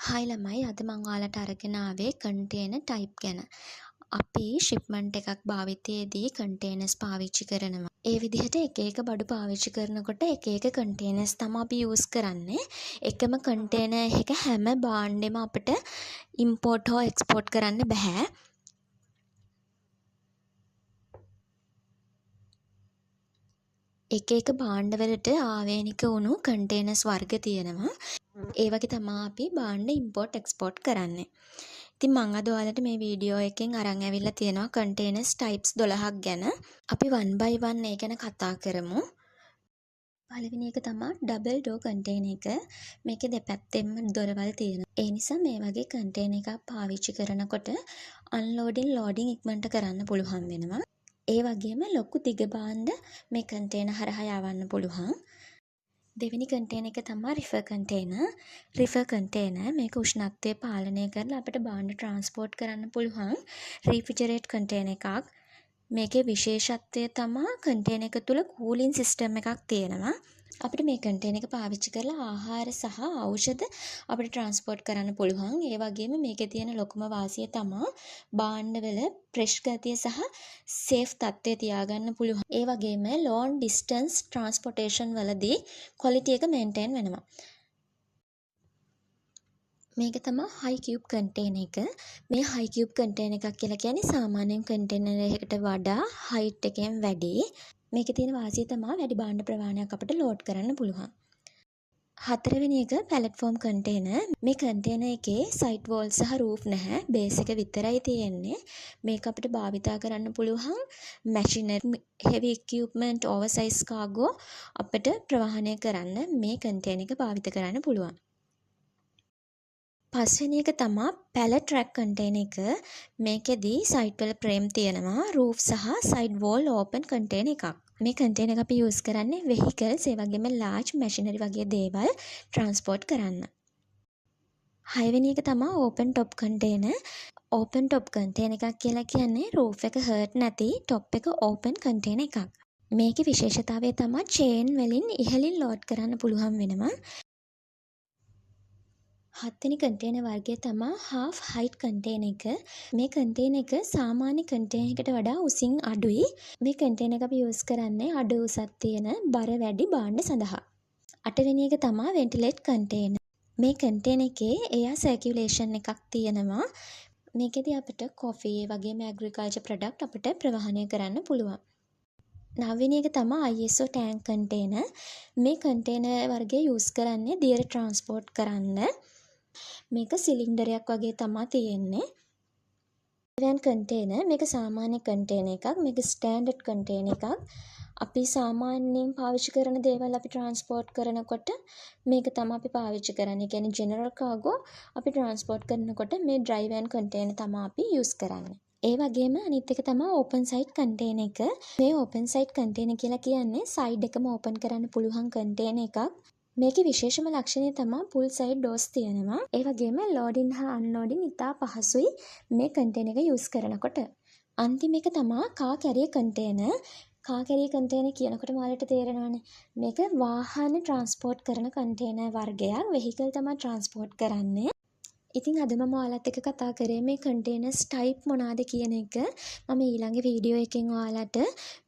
Hi ළමයි අද මම ඔයාලට අරගෙන ආවේ කන්ටේනර් ටයිප් ගැන. අපි ෂිප්මන්ට් එකක් භාවිතයේදී කන්ටේනර්ස් පාවිච්චි කරනවා. ඒ විදිහට එක එක බඩු පාවිච්චි කරනකොට එක එක කන්ටේනර්ස් තමයි අපි යූස් කරන්නේ. එකම කන්ටේනර් එක හැම භාණ්ඩෙම අපිට ඉම්පෝට් හෝ එක්ස්පෝට් කරන්න බෑ. එක එක භාණ්ඩවලට ආවේනික වුණු කන්ටේනර්ස් වර්ග තියෙනවා. ඒ වගේ තමයි අපි භාණ්ඩ ඉම්පෝට් එක්ස්පෝට් කරන්නේ. ඉතින් මම අද ඔයාලට මේ වීඩියෝ එකෙන් අරන් ඇවිල්ලා තියෙනවා කන්ටේනර්ස් ටයිප්ස් 12ක් ගැන. අපි one by one ඒ ගැන කතා කරමු. පළවෙනි එක තමයි ඩබල් ඩෝර් කන්ටේනර් එක. මේකේ දෙපැත්තෙම දොරවල් තියෙනවා. ඒ නිසා මේ වගේ කන්ටේනර් එකක් පාවිච්චි කරනකොට අන්ලෝඩින් ලෝඩින් ඉක්මනට කරන්න පුළුවන් වෙනවා. ඒ වගේම ලොකු දිග භාණ්ඩ මේ කන්ටේනර් හරහා යවන්න පුළුවන්. දෙවෙනි කන්ටේනර් එක තමයි රිෆර් කන්ටේනර්. රිෆර් කන්ටේනර් මේක උෂ්ණත්වය පාලනය කරලා අපිට භාණ්ඩ ට්‍රාන්ස්පෝර්ට් කරන්න පුළුවන් රීෆ්‍රිජරේට් කන්ටේනර් එකක්. මේකේ විශේෂත්වය තමයි කන්ටේනර් එක තුල කූලින් සිස්ටම් එකක් තියෙනවා. අපිට මේ කන්ටේනර් එක පාවිච්චි කරලා ආහාර සහ ඖෂධ අපිට ට්‍රාන්ස්පෝර්ට් කරන්න පුළුවන්. ඒ වගේම මේකේ තියෙන ලොකුම වාසිය තමයි භාණ්ඩවල ෆ්‍රෙෂ් ගතිය සහ සේෆ් තත්ත්වය තියාගන්න පුළුවන්. ඒ වගේම ලොන් ඩිස්ටන්ස් ට්‍රාන්ස්පෝර්ටේෂන් වලදී ක්වොලිටි එක මේන්ටේන් වෙනවා. මේක තමයි හයි කියුබ් කන්ටේනර් එක. මේ හයි කියුබ් කන්ටේනර් එකක් කියලා කියන්නේ සාමාන්‍යයෙන් කන්ටේනර් එකකට වඩා හයිට් එකෙන් වැඩි. මේකේ තියෙන වාසිය තමයි වැඩි භාණ්ඩ ප්‍රමාණයක් අපිට ලෝඩ් කරන්න පුළුවන්. හතරවෙනි එක පැලට් ෆෝම් කන්ටේනර්. මේ කන්ටේනර් එකේ සයිඩ් වෝල් සහ රූෆ් නැහැ. බේස් එක විතරයි තියෙන්නේ. මේක අපිට භාවිතා කරන්න පුළුවන් මැෂිනරි, හෙවි ඉක්විප්මන්ට්, ඕවර්සයිස් කාගෝ අපිට ප්‍රවාහනය කරන්න මේ කන්ටේනර් එක භාවිත කරන්න පුළුවන්. පස්වෙනි එක තමයි පැලට් ට්‍රැක් කන්ටේනර් එක. මේකෙදි සයිඩ් වල ප්‍රේම් තියෙනවා. රූෆ් සහ සයිඩ් වෝල් ඕපන් කන්ටේනර් එකක්. මේ කන්ටේනර් එක අපි යූස් කරන්නේ වෙහිකල්ස් ඒ වගේම ලාර්ජ් මැෂිනරි වගේ දේවල් ට්‍රාන්ස්පෝර්ට් කරන්න. හයවෙනි එක තමයි open top container. Open top container එකක් කියලා කියන්නේ රූෆ් එක හර්ට් නැති টොප් එක ඕපන් කන්ටේනර් එකක්. මේකේ විශේෂතාවය තමයි චේන් වලින් ඉහළින් ලෝඩ් කරන්න පුළුවන් වෙනවා. හත්වෙනි කන්ටේනර් වර්ගය තමයි half height කන්ටේනර් එක. මේ කන්ටේනර් එක සාමාන්‍ය කන්ටේනර් එකට වඩා උසින් අඩුයි. මේ කන්ටේනර් එක අපි යූස් කරන්නේ අඩු උසක් තියෙන බර වැඩි භාණ්ඩ සඳහා. අටවෙනි එක තමයි වෙන්ටිලේට් කන්ටේනර්. මේ කන්ටේනර් එකේ එයා සර්කියුලේෂන් එකක් තියෙනවා. මේකෙදි අපිට කොෆි වගේම ඇග්‍රිකල්චර් ප්‍රොඩක්ට් අපිට ප්‍රවාහනය කරන්න පුළුවන්. නවවෙනි එක තමයි ISO ටැංක් කන්ටේනර්. මේ කන්ටේනර් වර්ගය යූස් කරන්නේ දියර ට්‍රාන්ස්පෝර්ට් කරන්න. මේක සිලින්ඩරයක් වගේ තමයි තියෙන්නේ. ඩ්‍රයිවෑන් කන්ටේනර් මේක සාමාන්‍ය කන්ටේනර් එකක්. මේක ස්ටෑන්ඩඩ් කන්ටේනර් එකක්. අපි සාමාන්‍යයෙන් පාවිච්චි කරන දේවල් අපි ට්‍රාන්ස්පෝර්ට් කරනකොට මේක තමයි අපි පාවිච්චි කරන්නේ. ඒ කියන්නේ ජෙනරල් කාගෝ අපි ට්‍රාන්ස්පෝර්ට් කරනකොට මේ ඩ්‍රයිවෑන් කන්ටේනර් තමයි අපි යූස් කරන්නේ. ඒ වගේම අනිත් එක තමයි ඕපන් සයිඩ් කන්ටේනර් එක. මේ ඕපන් සයිඩ් කන්ටේනර් කියලා කියන්නේ සයිඩ් එකම ඕපන් කරන්න පුළුවන් කන්ටේනර් එකක්. මේකේ විශේෂම ලක්ෂණය තමයි පුල් සයිඩ් ඩෝර්ස් තියෙනවා. ඒ වගේම ලෝඩින් හා අන්ලෝඩින් ඉතා පහසුයි මේ කන්ටේනර් එක යූස් කරනකොට. අන්තිම එක තමයි car career container. Car career container කියනකොට ඔයාලට තේරෙනවනේ. මේක වාහන ට්‍රාන්ස්පෝර්ට් කරන කන්ටේනර් වර්ගයක්. වෙහිකල් තමයි ට්‍රාන්ස්පෝර්ට් කරන්නේ. ඉතින් අද මම ඔයාලත් එක්ක කතා කරේ මේ කන්ටේනර්ස් ටයිප් මොනවාද කියන එක. මම ඊළඟ වීඩියෝ එකෙන් ඔයාලට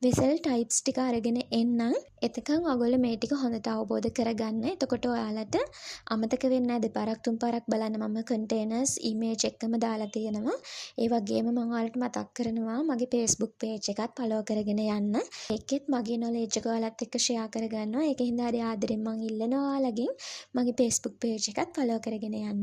වෙසල් ටයිප්ස් ටික අරගෙන එන්නම්. එතකන් ඔයගොල්ලෝ මේ ටික හොඳට අවබෝධ කරගන්න. එතකොට ඔයාලට අමතක වෙන්නේ නැහැ. දෙපාරක් තුන් පාරක් බලන්න මම කන්ටේනර්ස් ඉමේජ් එකම දාලා තියෙනවා. ඒ වගේම මම ඔයාලට මතක් කරනවා මගේ Facebook page එකත් follow කරගෙන යන්න. ඒකෙත් මගේ knowledge එක ඔයාලත් එක්ක share කරගන්නවා. ඒකෙන් හරි ආදරෙන් මම ඉල්ලනවා ඔයාලගෙන් මගේ Facebook page එකත් follow කරගෙන යන්න.